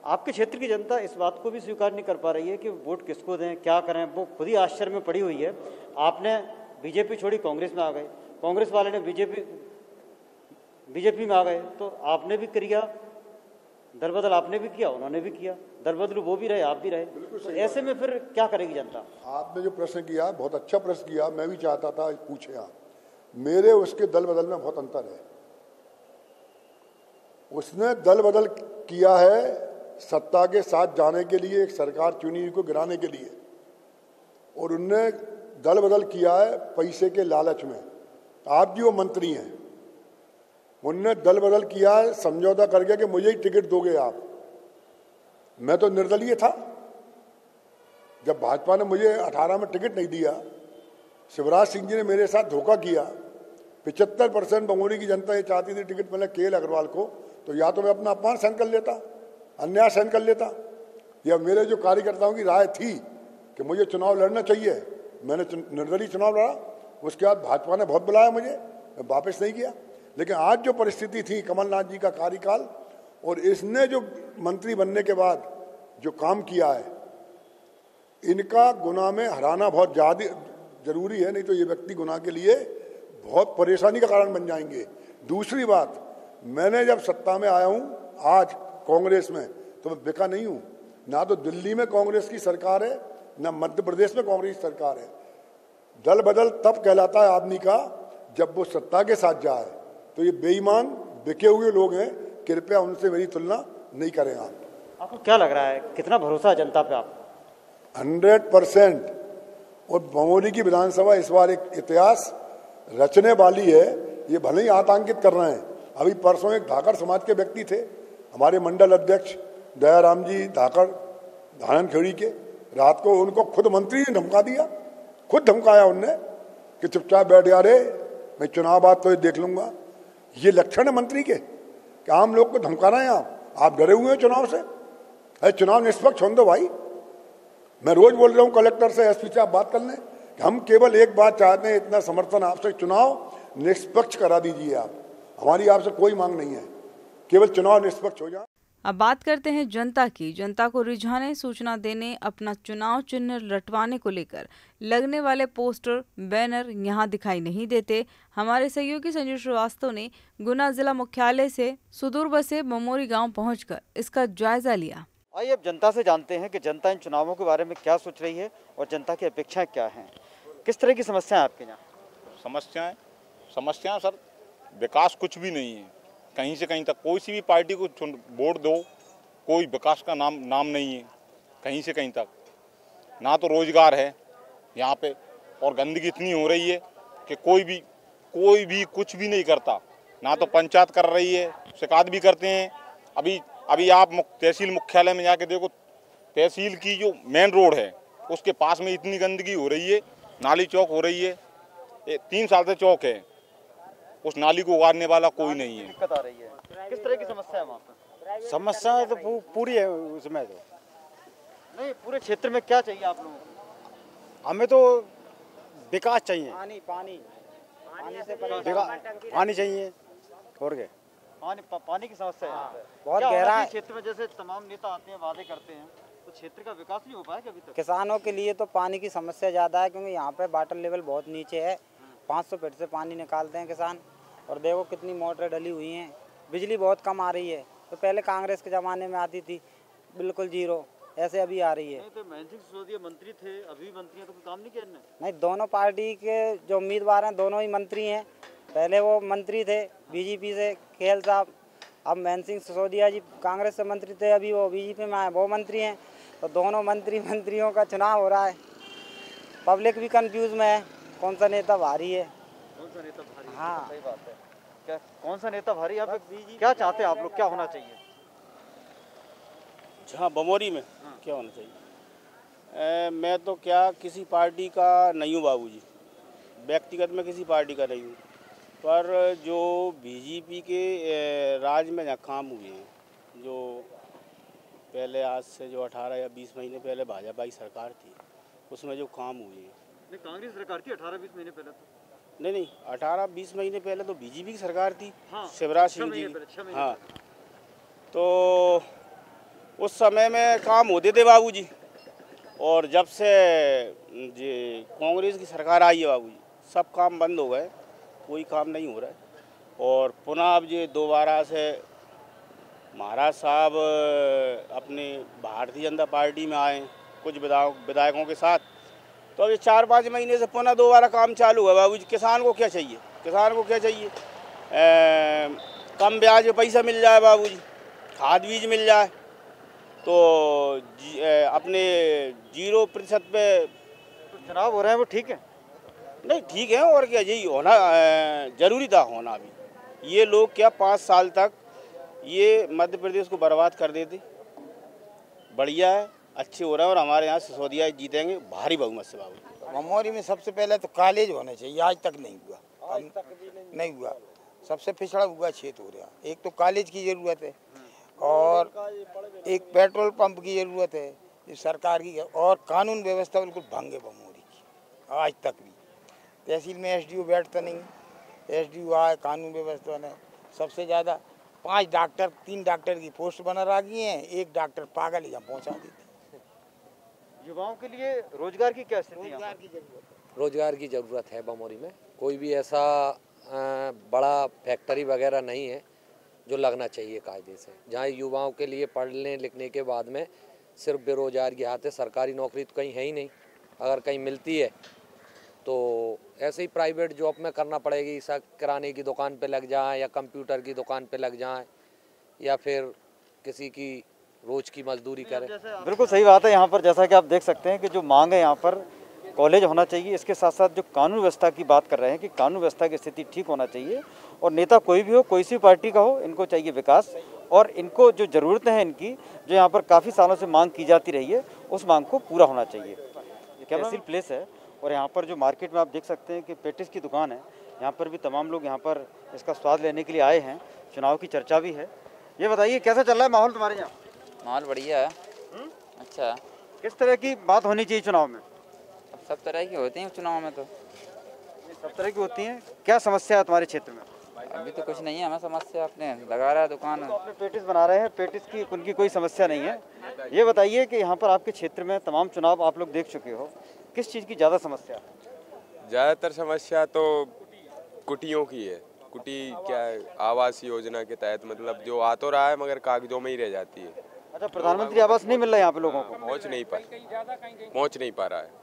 आपके क्षेत्र की जनता इस बात को भी स्वीकार नहीं कर पा रही है कि वोट किसको दें, क्या करें, वो खुद ही आश्चर्य में पड़ी हुई है। आपने बीजेपी छोड़ी, कांग्रेस में आ गए, कांग्रेस वाले ने बीजेपी में आ गए तो आपने भी किया, दल बदल आपने भी किया, उन्होंने भी किया, दल बदल वो भी रहे, आप भी रहे, तो ऐसे में फिर क्या करेगी जनता? आपने जो प्रश्न किया बहुत अच्छा प्रश्न किया, मैं भी चाहता था पूछे आप। मेरे उसके दल बदल में बहुत अंतर है। उसने दल बदल किया है सत्ता के साथ जाने के लिए, एक सरकार चुनी को गिराने के लिए, और उनने दल बदल किया है पैसे के लालच में। आप जी वो मंत्री हैं, उनने दल बदल किया है समझौता करके कि मुझे ही टिकट दोगे आप। मैं तो निर्दलीय था, जब भाजपा ने मुझे 18 में टिकट नहीं दिया, शिवराज सिंह जी ने मेरे साथ धोखा किया। 75% बमोरी की जनता ये चाहती थी टिकट मिले के अग्रवाल को, तो या तो मैं अपना अपमान सहन कर लेता, अन्याय सहन कर लेता, या मेरे जो कार्यकर्ताओं की राय थी कि मुझे चुनाव लड़ना चाहिए, मैंने निर्दलीय चुनाव लड़ा। उसके बाद भाजपा ने बहुत बुलाया मुझे, मैं वापस नहीं किया। लेकिन आज जो परिस्थिति थी कमलनाथ जी का कार्यकाल, और इसने जो मंत्री बनने के बाद जो काम किया है, इनका गुनाह में हराना बहुत ज़्यादा जरूरी है, नहीं तो ये व्यक्ति गुनाह के लिए बहुत परेशानी का कारण बन जाएंगे। दूसरी बात, मैंने जब सत्ता में आया हूँ आज कांग्रेस में, तो मैं बिका नहीं हूँ। ना तो दिल्ली में कांग्रेस की सरकार है, ना मध्य प्रदेश में कांग्रेस की सरकार है। दल बदल तब कहलाता है आदमी का जब वो सत्ता के साथ जाए। तो ये बेईमान बिके हुए लोग हैं, कृपया उनसे मेरी तुलना नहीं करें आप। आपको क्या लग रहा है, कितना भरोसा है जनता पे आप? 100%। और बमोरी की विधानसभा इस बार एक इतिहास रचने वाली है। ये भले ही आतंकित कर रहे हैं। अभी परसों एक धाकड़ समाज के व्यक्ति थे, हमारे मंडल अध्यक्ष दयाराम जी धाकड़ धानन खेड़ी के, रात को उनको खुद मंत्री ने धमका दिया, खुद धमकाया उनने कि चुपचाप बैठ जा रे, मैं चुनाव बाद तो देख लूंगा। ये लक्षण है मंत्री के कि आम लोग को धमकाना है। आप डरे हुए हैं चुनाव से? अरे चुनाव निष्पक्ष होने दो भाई। मैं रोज बोल रहा हूँ कलेक्टर से, एसपी से आप बात कर लें कि हम केवल एक बात चाहते हैं, इतना समर्थन आपसे, चुनाव निष्पक्ष करा दीजिए आप। हमारी आपसे कोई मांग नहीं है, केवल चुनाव निष्पक्ष हो जाए। अब बात करते हैं जनता की। जनता को रिझाने, सूचना देने, अपना चुनाव चिन्ह रटवाने को लेकर लगने वाले पोस्टर, बैनर यहाँ दिखाई नहीं देते। हमारे सहयोगी संजय श्रीवास्तव ने गुना जिला मुख्यालय से सुदूर बसे बमोरी गांव पहुंचकर इसका जायजा लिया। आइए अब जनता से जानते हैं कि जनता इन चुनावों के बारे में क्या सोच रही है और जनता की अपेक्षाएं क्या हैं। किस तरह की समस्याएं आपके यहाँ? समस्याएं सर, विकास कुछ भी नहीं है। कहीं से कहीं तक कोई सी भी पार्टी को वोट दो, कोई विकास का नाम नहीं है। कहीं से कहीं तक ना तो रोजगार है यहाँ पे, और गंदगी इतनी हो रही है कि कोई भी कुछ भी नहीं करता। ना तो पंचायत कर रही है, शिकायत भी करते हैं। अभी आप तहसील मुख्यालय में जाके देखो, तहसील की जो मेन रोड है उसके पास में इतनी गंदगी हो रही है, नाली चौक हो रही है। 3 साल से चौक है, उस नाली को उगारने वाला कोई नहीं है। दिक्कत आ रही है। किस तरह की समस्या है वहाँ पर? समस्या तो पूरी है उसमें। तो नहीं, पूरे क्षेत्र में क्या चाहिए आप लोगों को? हमें तो विकास चाहिए, पानी चाहिए। और क्या? पानी की समस्या है यहाँ पे। बहुत क्या गहरा होना है। चाहिए क्षेत्र में? जैसे तमाम नेता आते हैं, वादे करते हैं, तो क्षेत्र का विकास नहीं हो पाया क्या अभी तक? किसानों के लिए तो पानी की समस्या ज़्यादा है, क्योंकि यहाँ पे वाटर लेवल बहुत नीचे है। 500 फीट से पानी निकालते हैं किसान, और देखो कितनी मोटरें डली हुई हैं। बिजली बहुत कम आ रही है। तो पहले कांग्रेस के ज़माने में आती थी बिल्कुल जीरो, ऐसे अभी आ रही है। नहीं तो महेंद्र सिंह सिसोदिया मंत्री थे, अभी मंत्री हैं, तो कोई काम नहीं किया इन्होंने? नहीं, दोनों पार्टी के जो उम्मीदवार हैं दोनों ही मंत्री हैं। पहले वो मंत्री थे बीजेपी से, खेल साहब। अब महेंद्र सिंह सिसोदिया जी कांग्रेस से मंत्री थे, अभी वो बीजेपी में आए, वो मंत्री हैं। तो दोनों मंत्रियों का चुनाव हो रहा है। पब्लिक भी कंफ्यूज में है, कौन सा नेता भारी है। कौन सा नेता भारी? हाँ, सही बात है। क्या कौन सा नेता भारी? आप क्या चाहते हैं आप लोग, क्या होना चाहिए? हाँ, बमोरी में क्या होना चाहिए? मैं तो क्या किसी पार्टी का नहीं हूँ बाबूजी, व्यक्तिगत में किसी पार्टी का नहीं हूँ। पर जो बीजेपी के राज में जहाँ काम हुए हैं, जो पहले आज से जो 18 या 20 महीने पहले भाजपा की सरकार थी, उसमें जो काम हुए हैं। नहीं, कांग्रेस सरकार थी 18-20 महीने पहले तो। नहीं, 18-20 महीने पहले तो बीजेपी की सरकार थी। हाँ, शिवराज सिंह जी की। हाँ, तो उस समय में काम होते थे बाबूजी। और जब से ये कांग्रेस की सरकार आई है बाबूजी, सब काम बंद हो गए, कोई काम नहीं हो रहा है। और पुनः अब ये दोबारा से महाराज साहब अपने भारतीय जनता पार्टी में आए कुछ विधायकों के साथ, तो अब ये 4-5 महीने से पुनः दोबारा काम चालू है। बाबूजी किसान को क्या चाहिए, किसान को क्या चाहिए? कम ब्याज पे पैसा मिल जाए बाबूजी, खाद बीज मिल जाए, तो अपने 0% पे चुनाव हो रहे हैं वो ठीक है? नहीं ठीक है, और क्या, यही होना जरूरी था होना भी। ये लोग क्या 5 साल तक ये मध्य प्रदेश को बर्बाद कर देते। बढ़िया है, अच्छे हो रहा है, और हमारे यहाँ सिसोदिया जीतेंगे भारी बहुमत से बाबू। बमौरी में सबसे पहले तो कॉलेज होने चाहिए, आज तक नहीं हुआ, नहीं हुआ। सबसे पिछड़ा हुआ क्षेत्र हो रहा। एक तो कॉलेज की ज़रूरत है और एक पेट्रोल पंप की ज़रूरत है ये सरकार की, और कानून व्यवस्था बिल्कुल भंग है बमौरी की आज तक भी। तहसील में एसडीओ बैठता नहीं, एसडीओ आए, कानून व्यवस्था ने सबसे ज़्यादा 5 डॉक्टर 3 डॉक्टर की पोस्ट बना रखी हैं, 1 डॉक्टर पागल यहाँ पहुँचा देते। युवाओं के लिए रोजगार की क्या स्थिति है? रोजगार की ज़रूरत है बमौरी में। कोई भी ऐसा बड़ा फैक्ट्री वगैरह नहीं है जो लगना चाहिए कायदे से, जहाँ युवाओं के लिए पढ़ने लिखने के बाद में सिर्फ बेरोजगार की हाथ है। सरकारी नौकरी तो कहीं है ही नहीं, अगर कहीं मिलती है तो ऐसे ही प्राइवेट जॉब में करना पड़ेगी। किराने की दुकान पे लग जाए या कंप्यूटर की दुकान पे लग जाए या फिर किसी की रोज की मजदूरी करें। बिल्कुल सही बात है। यहाँ पर जैसा कि आप देख सकते हैं कि जो मांग है यहाँ पर कॉलेज होना चाहिए, इसके साथ साथ जो कानून व्यवस्था की बात कर रहे हैं कि कानून व्यवस्था की स्थिति ठीक होना चाहिए, और नेता कोई भी हो, कोई सी पार्टी का हो, इनको चाहिए विकास, और इनको जो ज़रूरतें हैं इनकी, जो यहाँ पर काफ़ी सालों से मांग की जाती रही है, उस मांग को पूरा होना चाहिए। तहसील प्लेस है और यहाँ पर जो मार्केट में आप देख सकते हैं कि पेटिस की दुकान है, यहाँ पर भी तमाम लोग यहाँ पर इसका स्वाद लेने के लिए आए हैं। चुनाव की चर्चा भी है। ये बताइए कैसा चल रहा है माहौल तुम्हारे यहाँ? माहौल बढ़िया है। अच्छा, किस तरह की बात होनी चाहिए चुनाव में? सब तरह की होती हैं चुनाव में, तो सब तरह की होती हैं। क्या समस्या है तुम्हारे क्षेत्र में? अभी तो कुछ नहीं है हमें समस्या। अपने लगा रहा है दुकान, तो अपने पेटिस बना रहे हैं, पेटिस की उनकी कोई समस्या नहीं है। ये बताइए कि यहाँ पर आपके क्षेत्र में तमाम चुनाव आप लोग देख चुके हो, किस चीज़ की ज़्यादा समस्या है? ज़्यादातर समस्या तो कुटियों की है। कुटी क्या है, आवास योजना के तहत मतलब जो आ तो रहा है मगर कागजों में ही रह जाती है। अच्छा, प्रधानमंत्री आवास नहीं मिल रहा है यहाँ पे लोगों को? पहुँच नहीं पा रहा है।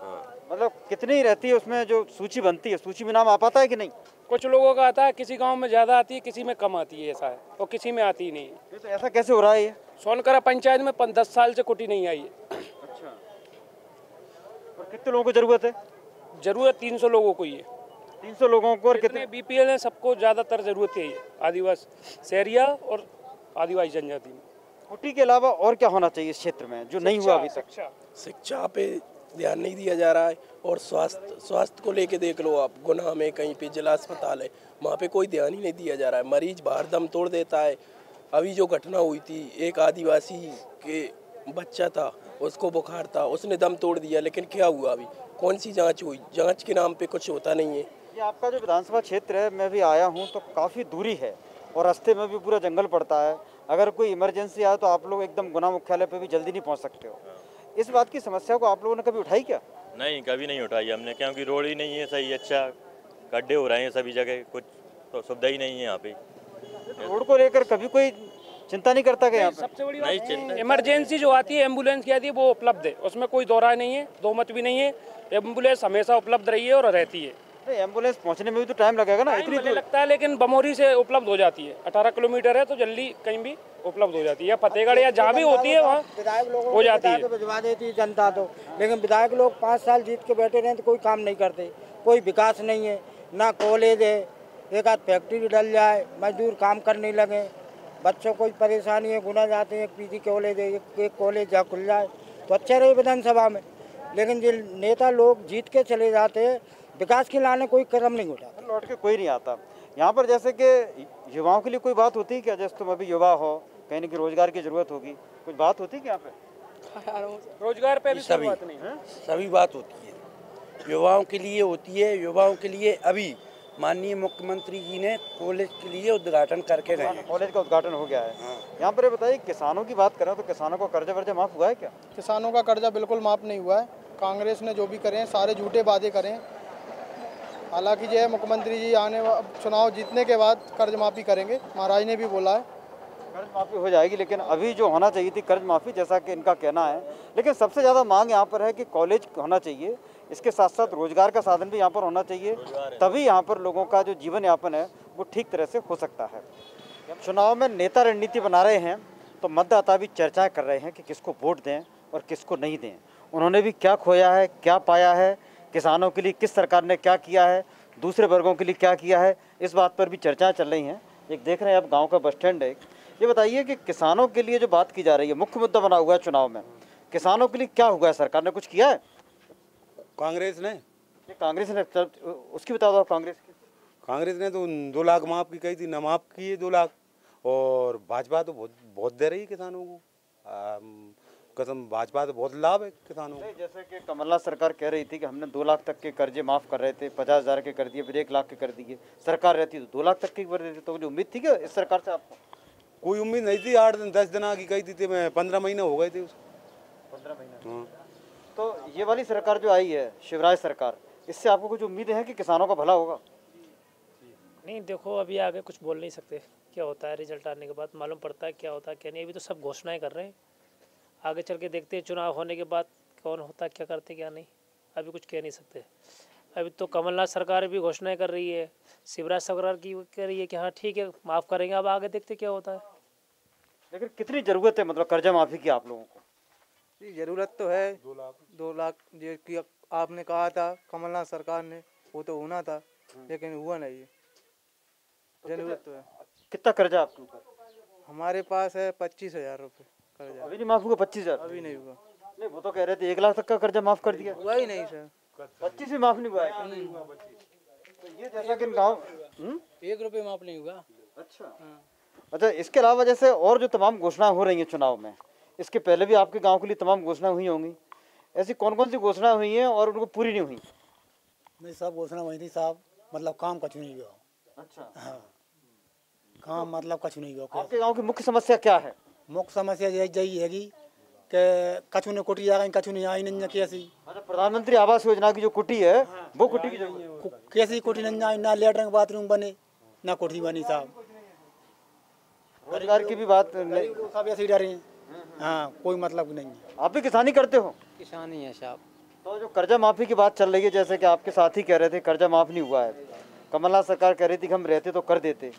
हाँ, मतलब कितनी रहती है उसमें जो सूची बनती है, सूची में नाम आ पाता है कि नहीं? कुछ लोगों का आता है, किसी गांव में ज़्यादा आती है, किसी में कम आती है, ऐसा है, और किसी में आती ही नहीं है। तो ऐसा कैसे हो रहा है? ये सोनकरा पंचायत में 10 साल से कुटी नहीं आई है। अच्छा, और कितने लोगों को जरूरत है? जरूरत 300 लोगों को ही है। 300 लोगों को, और कितने बीपीएल है, सबको ज़्यादातर जरूरत है आदिवासी शहरिया और आदिवासी जनजाति में। कुटी के अलावा और क्या होना चाहिए इस क्षेत्र में जो नहीं हुआ अभी तक? शिक्षा पे ध्यान नहीं दिया जा रहा है, और स्वास्थ्य को लेके देख लो आप, गुना में कहीं पे जिला अस्पताल है, वहाँ पे कोई ध्यान ही नहीं दिया जा रहा है। मरीज बाहर दम तोड़ देता है। अभी जो घटना हुई थी, एक आदिवासी के बच्चा था, उसको बुखार था, उसने दम तोड़ दिया, लेकिन क्या हुआ? अभी कौन सी जांच हुई? जांच के नाम पे कुछ होता नहीं है। ये आपका जो विधानसभा क्षेत्र है, मैं भी आया हूँ तो काफ़ी दूरी है और रास्ते में भी पूरा जंगल पड़ता है। अगर कोई इमरजेंसी आए तो आप लोग एकदम गुना मुख्यालय पे भी जल्दी नहीं पहुँच सकते हो। इस बात की समस्या को आप लोगों ने कभी उठाई क्या? नहीं, कभी नहीं उठाई हमने, क्योंकि रोड ही नहीं है सही। अच्छा, गड्ढे हो रहे हैं सभी जगह, कुछ तो सुविधा ही नहीं है यहाँ पे। रोड को लेकर कभी कोई चिंता नहीं करता क्या? सबसे बड़ी बात इमरजेंसी जो आती है, एम्बुलेंस की आती है, वो उपलब्ध है, उसमें कोई दो राय नहीं है, दो मत भी नहीं है। एम्बुलेंस हमेशा उपलब्ध रही है और रहती है। एम्बुलेंस पहुंचने में भी तो टाइम लगेगा ना, इतनी दूर लगता है, लेकिन बमौरी से उपलब्ध हो जाती है। 18 किलोमीटर है तो जल्दी कहीं भी उपलब्ध हो जाती है, या फतेहगढ़ या जहाँ भी होती है वहाँ हो जाती है। भिजवा देती है जनता तो, लेकिन विधायक लोग 5 साल जीत के बैठे रहे तो कोई काम नहीं करते, कोई विकास नहीं है, ना कॉलेज है। एक आध फैक्ट्री डल जाए, मजदूर काम करने लगे, बच्चों को परेशानी है, गुना जाते हैं, एक पीजी कॉलेज है, एक कॉलेज जहाँ खुल जाए तो अच्छा रहे विधानसभा में। लेकिन जो नेता लोग जीत के चले जाते हैं, विकास के लाने कोई कदम नहीं उठाता, लौट के कोई नहीं आता। यहाँ पर जैसे कि युवाओं के लिए कोई बात होती है क्या? जैसे तुम अभी युवा हो, कहीं ना कहीं रोजगार की जरूरत होगी, कुछ बात होती है क्या यहाँ पे? रोजगार पे भी सभी बात नहीं है। सभी बात होती है, युवाओं के लिए होती है। युवाओं के लिए अभी माननीय मुख्यमंत्री जी ने कॉलेज के लिए उद्घाटन करके गए हैं। कॉलेज का उद्घाटन हो गया है। यहाँ पर ये बताइए, किसानों की बात करें तो किसानों का कर्जा वर्जा माफ हुआ है क्या? किसानों का कर्जा बिल्कुल माफ नहीं हुआ है। कांग्रेस ने जो भी करे हैं सारे झूठे वादे करें, हालांकि जो है मुख्यमंत्री जी चुनाव जीतने के बाद कर्ज माफ़ी करेंगे, महाराज ने भी बोला है कर्ज माफ़ी हो जाएगी, लेकिन अभी जो होना चाहिए थी कर्ज माफ़ी, जैसा कि इनका कहना है। लेकिन सबसे ज़्यादा मांग यहाँ पर है कि कॉलेज होना चाहिए, इसके साथ साथ रोजगार का साधन भी यहाँ पर होना चाहिए, तभी यहाँ पर लोगों का जो जीवन यापन है वो ठीक तरह से हो सकता है। चुनाव में नेता रणनीति बना रहे हैं तो मतदाता भी चर्चाएं कर रहे हैं कि किसको वोट दें और किसको नहीं दें। उन्होंने भी क्या खोया है, क्या पाया है, किसानों के लिए किस सरकार ने क्या किया है, दूसरे वर्गों के लिए क्या किया है, इस बात पर भी चर्चाएं चल रही हैं। एक देख रहे हैं आप गाँव का बस स्टैंड है। ये बताइए कि किसानों के लिए जो बात की जा रही है, मुख्य मुद्दा बना हुआ है चुनाव में, किसानों के लिए क्या हुआ है? सरकार ने कुछ किया है? कांग्रेस ने उसकी बता दो। कांग्रेस ने तो 2 लाख माफ की कही थी, न माफ किए 2 लाख। और भाजपा तो बहुत दे रही है किसानों को, कसम भाजपा तो बहुत लाभ है किसानों को। जैसे कि कमलनाथ सरकार कह रही थी कि हमने 2 लाख तक के कर्जे माफ कर रहे थे, 50,000 के कर दिए, फिर 1 लाख के कर दिए। सरकार रहती तो 2 लाख तक के कर देती। तो जो उम्मीद थी क्या इस सरकार से आपको? कोई उम्मीद नहीं थी। 8 दिन 10 दिन की कही थी, मैं 15 महीने हो गए थे उसको। 15 महीने। तो ये वाली सरकार जो आई है, शिवराज सरकार, इससे आपको कुछ उम्मीद है कि किसानों का भला होगा? नहीं, देखो अभी आगे कुछ बोल नहीं सकते, क्या होता है रिजल्ट आने के बाद मालूम पड़ता है क्या होता है क्या नहीं। अभी तो सब घोषणाएं कर रहे हैं, आगे चल के देखते हैं चुनाव होने के बाद कौन होता है, क्या करते क्या नहीं, अभी कुछ कह नहीं सकते। अभी तो कमलनाथ सरकार भी घोषणाएं कर रही है, शिवराज सरकार की कह रही है कि हाँ ठीक है माफ़ करेंगे, अब आगे देखते क्या होता है। लेकिन कितनी ज़रूरत है मतलब कर्जा माफ़ी की आप लोगों को? जी ज़रूरत तो है। 2 लाख जो कि आपने कहा था कमलनाथ सरकार ने, वो तो होना था लेकिन हुआ नहीं है। जरूरत तो है। कितना कर्जा आपके ऊपर? हमारे पास है 25,000 रुपये कर्जा। अभी नहीं माफ़ हुआ? 25,000 अभी नहीं हुआ। नहीं, वो तो कह रहे थे 1 लाख तक का कर्जा माफ़ कर दिया। हुआ ही नहीं सर, 25 भी माफ़ नहीं हुआ है। तो ये जैसा कि गाँव 1 रुपये माफ़ नहीं हुआ। अच्छा, इसके अलावा जैसे और जो तमाम घोषणाएं हो रही हैं चुनाव में, इसके पहले भी आपके गांव के लिए तमाम घोषणाएं हुई होंगी, ऐसी कौन कौन सी घोषणाएं हुई हैं और उनको पूरी नहीं हुई? नहीं, सब घोषणा हुई थी साहब, मतलब काम कछु नहीं हुआ। अच्छा। हाँ, काम मतलब कछु नहीं हुआ। आपके गांव की मुख्य समस्या क्या है? मुख्य समस्या यही हैगी कि कछु ने कुटी आ गई, कछु नहीं आई नहीं कैसी। अच्छा, प्रधानमंत्री आवास योजना की जो कुटी है वो कुटी की कैसी कुटी नहीं आई, ना लेटरिन बाथरूम बने ना कुटी बनी साहब। रोजगार की भी बात नहीं, सब ऐसे ही डरे हैं। हाँ, कोई मतलब नहीं है। आप भी किसानी करते हो? किसानी है साहब। तो जो कर्जा माफी की बात चल रही है, जैसे कि आपके साथी कह रहे थे कर्जा माफ नहीं हुआ है, कमलनाथ सरकार कह रही थी कि हम रहते तो कर देते,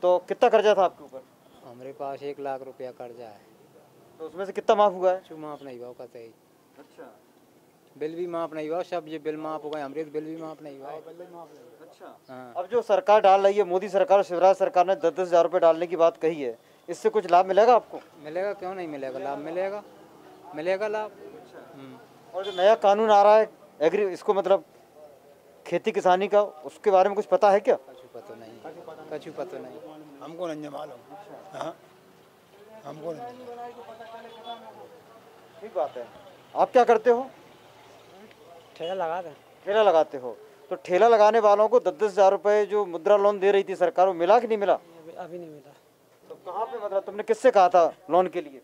तो कितना कर्जा था आपके ऊपर? हमारे पास 1 लाख रुपया कर्जा है। तो उसमें से कितना माफ हुआ है? जो माफ नहीं हुआ कहते ही। अच्छा। बिल भी माफ नहीं हुआ, सब ये बिल माफ हो गए, हमारे बिल भी माफ नहीं हुआ। अच्छा। हाँ। अब जो सरकार डाल रही है, मोदी सरकार, शिवराज सरकार ने 10-10 हज़ार रुपये डालने की बात कही है, इससे कुछ लाभ मिलेगा आपको? मिलेगा, क्यों नहीं मिलेगा, लाभ मिलेगा, मिलेगा लाभ। और जो नया कानून आ रहा है एग्री, इसको मतलब खेती किसानी का, उसके बारे में कुछ पता है क्या? कछु पता नहीं, हमको नहीं मालूम। हाँ, हमको नहीं। ठीक बात है। आप क्या करते हो? ठेला लगाते हो। तो ठेला लगाने वालों को 10-10 हज़ार रुपये जो मुद्रा लोन दे रही थी सरकार, वो मिला कि नहीं मिला? अभी नहीं मिला। तो कहाँ पे मतलब तुमने किससे कहा था लोन के लिए?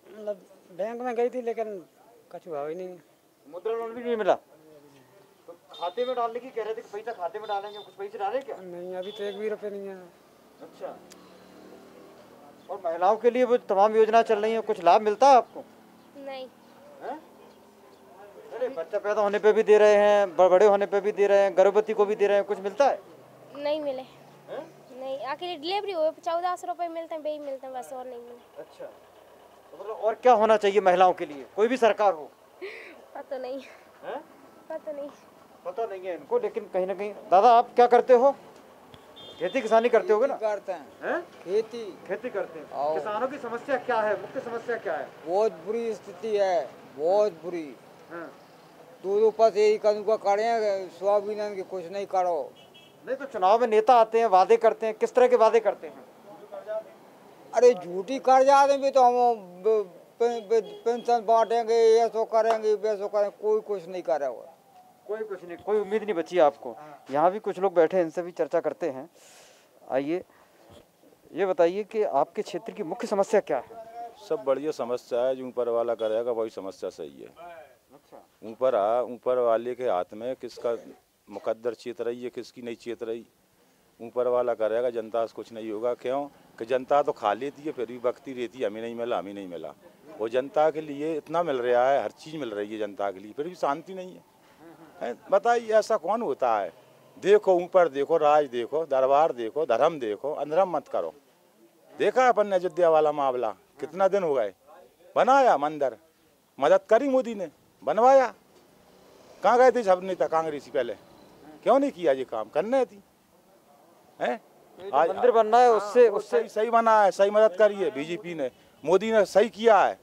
मतलब बैंक में गई थी लेकिन कुछ हुआ ही नहीं, मुद्रा लोन भी नहीं मिला। तो खाते में डालने की कह रहे थे कि पैसा खाते में डालेंगे, कुछ पैसे डाले क्या? नहीं, अभी तो 1 भी रुपये नहीं है। अच्छा। और महिलाओं के लिए वो तमाम योजना चल रही है, कुछ लाभ मिलता है आपको? नहीं। अरे बच्चा पैदा होने पे भी दे रहे हैं, बड़े होने पे भी दे रहे हैं, गर्भवती को भी दे रहे हैं, कुछ मिलता है? नहीं मिले। नहीं, आखिर डिलीवरी हुए 1400 रुपये मिलते हैं, वही मिलते हैं बस, और नहीं मिले। अच्छा, तो मतलब और क्या होना चाहिए महिलाओं के लिए, कोई भी सरकार हो? पता नहीं। पता नहीं है इनको, लेकिन कहीं ना कहीं। दादा आप क्या करते हो? खेती किसानी करते होगे ना? करते हैं। खेती करते हैं। किसानों की समस्या क्या है, मुख्य समस्या क्या है? बहुत बुरी स्थिति है, बहुत बुरी। 2 पैसे यही कदम करें, सोयाबीन की कुछ नहीं करो। नहीं तो चुनाव में नेता आते हैं, वादे करते हैं, किस तरह के वादे करते हैं? अरे झूठी कर्जा देंगे तो हम पेंशन बांटेंगे, ऐसो करेंगे वैसो करेंगे, कोई कुछ नहीं करेगा। कोई कुछ नहीं, कोई उम्मीद नहीं बची आपको। यहाँ भी कुछ लोग बैठे हैं, इनसे भी चर्चा करते हैं। आइए, ये बताइए कि आपके क्षेत्र की मुख्य समस्या क्या है? सब बढ़िया समस्या है, जो ऊपर वाला करेगा वही समस्या सही है। अच्छा। ऊपर वाले के हाथ में किसका मुकद्दर चेत रही है, किसकी नहीं चेत रही। ऊपर वाला करेगा, जनता से कुछ नहीं होगा। क्यों कि जनता तो खा लेती है, फिर भी बकती रहती है, हमें नहीं मिला, हमें नहीं मिला। और जनता के लिए इतना मिल रहा है, हर चीज़ मिल रही है जनता के लिए, फिर भी शांति नहीं है। बताइए ऐसा कौन होता है? देखो ऊपर देखो, राज देखो, दरबार देखो, धर्म देखो, अनधर्म मत करो। देखा अपन ने अयोध्या वाला मामला, कितना दिन हो गए, बनाया मंदिर, मदद करी मोदी ने, बनवाया। कहाँ गए थे सब नेता कांग्रेसी पहले? क्यों नहीं किया ये काम? करने थी आज मंदिर बनना है, उससे सही बना है, सही मदद करी है बीजेपी ने, मोदी ने सही किया है।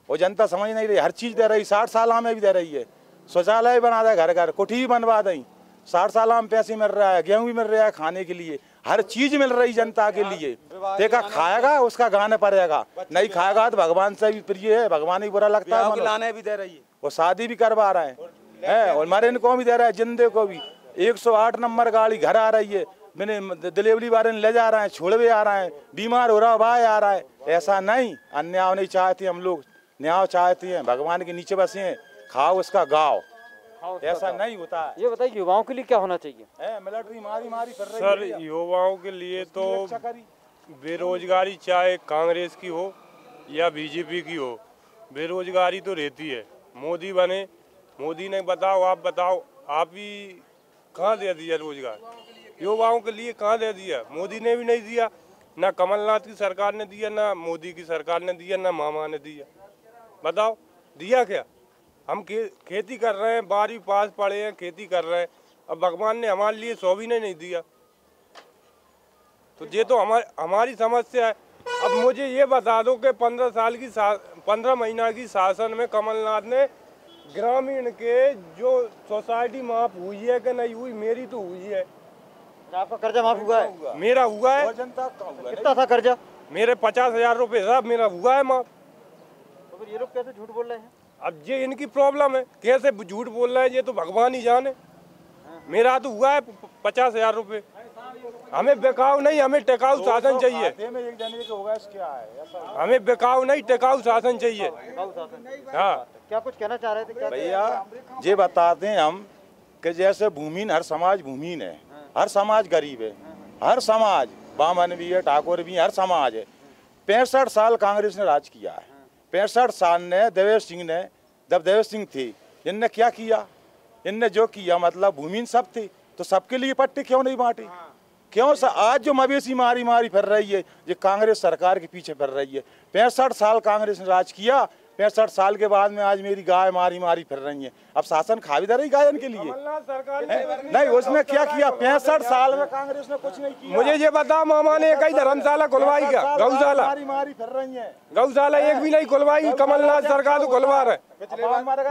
और जनता समझ नहीं रही, हर चीज़ दे रही, 60 साल में भी दे रही है। शौचालय बना दे, घर घर कोठी भी बनवा दें, 60 साल में पैसे मिल रहा है, गेहूँ भी मिल रहा है खाने के लिए, हर चीज़ मिल रही जनता के लिए। देखा खाएगा उसका गाने पड़ेगा, नहीं खाएगा तो भगवान से भी प्रिय है, भगवान ही बुरा लगता है। लाने भी दे रही है, वो शादी भी करवा रहे हैं और मरीन को भी दे रहा है, जिंदे को भी। 108 नंबर गाड़ी घर आ रही है, मैंने डिलीवरी वाले ले जा रहे हैं, छोड़वे आ रहे हैं, बीमार हो रहा भाई आ रहा है। ऐसा नहीं, अन्याय नहीं चाहते हम लोग, न्याय चाहते हैं। भगवान के नीचे बसे हैं, खाओ उसका गाओ, ऐसा नहीं होता है। ये बताइए युवाओं के लिए क्या होना चाहिए? मिलिट्री मारी मारी कर रही सर, युवाओं के लिए तो बेरोजगारी चाहे कांग्रेस की हो या बीजेपी की हो, बेरोजगारी तो रहती है। मोदी बने, मोदी ने बताओ, आप बताओ, आप ही कहाँ दे दिया रोजगार युवाओं के लिए? कहाँ दे दिया? मोदी ने भी नहीं दिया, ना कमलनाथ की सरकार ने दिया, ना मोदी की सरकार ने दिया, ना मामा ने दिया। बताओ दिया क्या? हम खेती कर रहे हैं, 12वीं पास पढ़े हैं, खेती कर रहे हैं, अब भगवान ने हमारे लिए 100 भी नहीं दिया। तो ये तो हमारी समस्या है। अब मुझे ये बता दो कि 15 महीना की शासन में कमलनाथ ने ग्रामीण के जो सोसाइटी माफ हुई है कि नहीं हुई? मेरी तो हुई है। आपका कर्जा माफ हुआ है? मेरा हुआ है। कितना था कर्जा? मेरे 50,000 रुपये साहब मेरा हुआ है माफ। तो फिर ये लोग कैसे झूठ बोल रहे हैं? अब ये इनकी प्रॉब्लम है, कैसे झूठ बोल रहे हैं ये तो भगवान ही जाने। मेरा तो हुआ है 50,000 रुपये। हमें बेकाऊ नहीं, हमें टिकाऊ शासन चाहिए। हमें बेकाऊ नहीं, टिकाऊ शासन चाहिए। हाँ, क्या कुछ कहना चाह रहे थे? भैया ये बताते हैं हम कि जैसे भूमिहीन, हर समाज भूमिहीन है, हर समाज गरीब है, हर समाज बामन भी है, ठाकुर भी है, हर समाज है। 65 साल कांग्रेस ने राज किया है। 65 साल ने देवेश सिंह ने, जब देवेश सिंह थे, इनने क्या किया? इनने जो किया मतलब भूमिहीन सब थे, तो सबके लिए पट्टे क्यों नहीं बांटे? क्यों आज जो मवेशी मारी मारी फिर रही है, ये कांग्रेस सरकार के पीछे फिर रही है। 65 साल कांग्रेस ने राज किया, 65 साल के बाद में आज मेरी गाय मारी मारी फिर रही है। अब शासन खा भी दे रही गाय इनके लिए नहीं, उसने क्या किया? 65 साल में कांग्रेस ने कुछ नहीं किया। मुझे ये बताओ, मामा ने कई धर्मशाला खुलवाई क्या? गौशाला मारी मारी फिर रही है, गौशाला एक भी नहीं खुलवाई। कमलनाथ सरकार तो खुलवा रहे,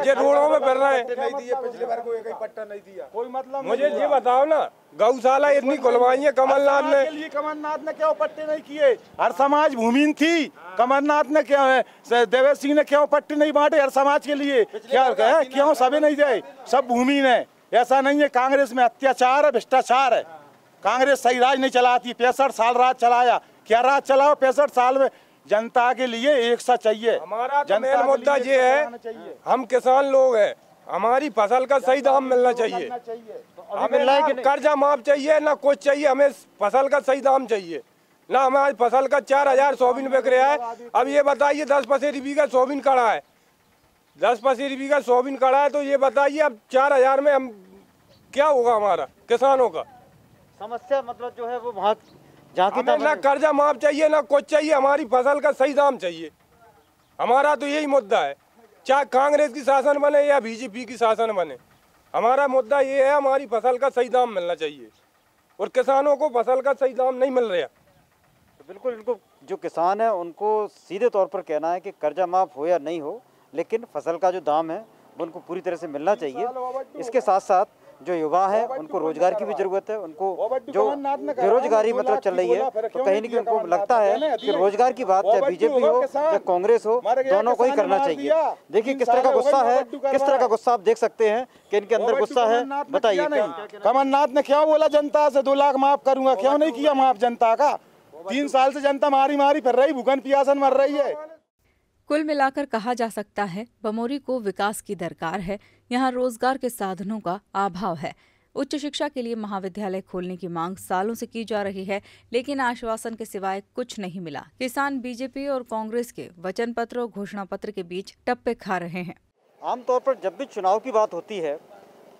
ये रोडों में फिर रहे हैं। पिछले बार को एक पट्टा नहीं दिया, कोई मतलब। मुझे ये बताओ ना, गौशाला इतनी खुलवाई है कमलनाथ ने। कमलनाथ ने क्यों पट्टे नहीं किए? हर समाज भूमिहीन थी, कमलनाथ ने क्या है, देवेश सिंह ने क्यों पट्टे नहीं बांटे हर समाज के लिए? क्या है, क्यों सभी नहीं दे? सब भूमिहीन है। ऐसा नहीं है कांग्रेस में अत्याचार है, भ्रष्टाचार है। कांग्रेस सही राज नहीं चलाती। 65 साल राज चलाया, क्या राज चलाओ? 65 साल में जनता के लिए एक सा चाहिए। हमारा तो मेन मुद्दा ये है, हम किसान लोग हैं, हमारी फसल का सही दाम मिलना चाहिए। हमें ना कर्जा माफ चाहिए, ना कुछ चाहिए, हमें फसल का सही दाम चाहिए। ना हमारी फसल का 4,000 सोयाबीन बिक रहा है। अब ये बताइए 10 पसेरी बीघा सोयाबीन कड़ा है, 10 पसेरी बीघा सोयाबीन कड़ा है, तो ये बताइए अब 4,000 में हम क्या होगा हमारा किसानों का? समस्या मतलब जो है वो वहाँ जहाँ की ना कर्जा माफ चाहिए, ना कुछ चाहिए, हमारी फसल का सही दाम चाहिए। हमारा तो यही मुद्दा है, चाहे कांग्रेस की शासन बने या बीजेपी की शासन बने, हमारा मुद्दा ये है, हमारी फसल का सही दाम मिलना चाहिए। और किसानों को फसल का सही दाम नहीं मिल रहा। तो बिल्कुल इनको जो किसान है उनको सीधे तौर पर कहना है कि कर्जा माफ हो या नहीं हो, लेकिन फसल का जो दाम है वो उनको पूरी तरह से मिलना चाहिए। इसके साथ साथ जो युवा है उनको रोजगार की भी जरूरत है। उनको जो बेरोजगारी मतलब चल रही है, तो कहीं न कहीं उनको लगता है कि रोजगार की बात चाहे बीजेपी हो या कांग्रेस हो, दोनों को ही करना चाहिए। देखिए किस तरह का गुस्सा है, किस तरह का गुस्सा आप देख सकते हैं कि इनके अंदर गुस्सा है। बताइए कमलनाथ ने क्या बोला जनता से 2 लाख माफ करूंगा? क्यों नहीं किया माफ जनता का? 3 साल से जनता मारी मारी फिर रही, भूखन प्यासन मर रही है। कुल मिलाकर कहा जा सकता है बमोरी को विकास की दरकार है। यहाँ रोजगार के साधनों का अभाव है। उच्च शिक्षा के लिए महाविद्यालय खोलने की मांग सालों से की जा रही है, लेकिन आश्वासन के सिवाय कुछ नहीं मिला। किसान बीजेपी और कांग्रेस के वचन पत्र और घोषणा पत्र के बीच टप्पे खा रहे हैं। आमतौर पर जब भी चुनाव की बात होती है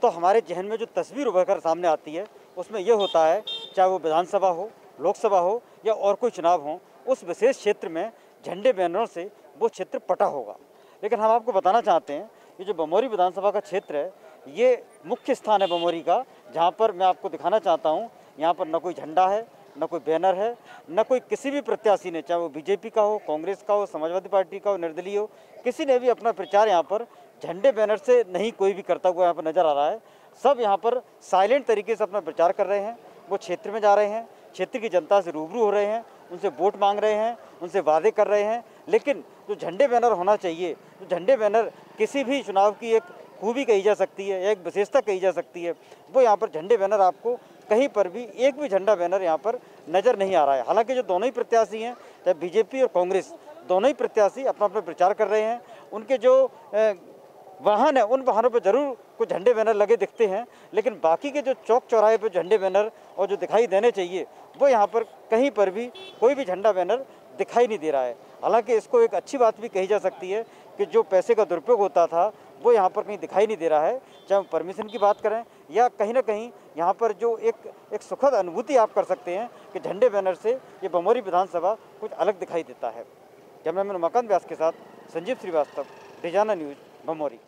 तो हमारे जहन में जो तस्वीर उभर कर सामने आती है उसमें यह होता है, चाहे वो विधानसभा हो, लोकसभा हो या और कोई चुनाव हो, उस विशेष क्षेत्र में झंडे बैनरों से वो क्षेत्र पटा होगा। लेकिन हम आपको बताना चाहते हैं ये जो बमोरी विधानसभा का क्षेत्र है, ये मुख्य स्थान है बमोरी का, जहाँ पर मैं आपको दिखाना चाहता हूँ यहाँ पर न कोई झंडा है, न कोई बैनर है, न कोई किसी भी प्रत्याशी ने, चाहे वो बीजेपी का हो, कांग्रेस का हो, समाजवादी पार्टी का हो, निर्दलीय हो, किसी ने भी अपना प्रचार यहाँ पर झंडे बैनर से नहीं कोई भी करता हुआ यहाँ पर नजर आ रहा है। सब यहाँ पर साइलेंट तरीके से अपना प्रचार कर रहे हैं। वो क्षेत्र में जा रहे हैं, क्षेत्र की जनता से रूबरू हो रहे हैं, उनसे वोट मांग रहे हैं, उनसे वादे कर रहे हैं। लेकिन जो झंडे बैनर होना चाहिए, जो झंडे बैनर किसी भी चुनाव की एक खूबी कही जा सकती है, एक विशेषता कही जा सकती है, वो यहाँ पर झंडे बैनर आपको कहीं पर भी एक भी झंडा बैनर यहाँ पर नज़र नहीं आ रहा है। हालांकि जो दोनों ही प्रत्याशी हैं, चाहे बीजेपी और कांग्रेस, दोनों ही प्रत्याशी अपना अपना प्रचार कर रहे हैं। उनके जो वाहन है उन वाहनों पर जरूर कुछ झंडे बैनर लगे दिखते हैं, लेकिन बाकी के जो चौक चौराहे पर झंडे बैनर और जो दिखाई देने चाहिए वो यहाँ पर कहीं पर भी कोई भी झंडा बैनर दिखाई नहीं दे रहा है। हालांकि इसको एक अच्छी बात भी कही जा सकती है कि जो पैसे का दुरुपयोग होता था वो यहाँ पर कहीं दिखाई नहीं दे रहा है, चाहे हम परमिशन की बात करें या कहीं ना कहीं यहाँ पर जो एक सुखद अनुभूति आप कर सकते हैं कि झंडे बैनर से ये बमोरी विधानसभा कुछ अलग दिखाई देता है। कैमरामैन उमाकांत व्यास के साथ संजीव श्रीवास्तव, डिजाना न्यूज, बमोरी।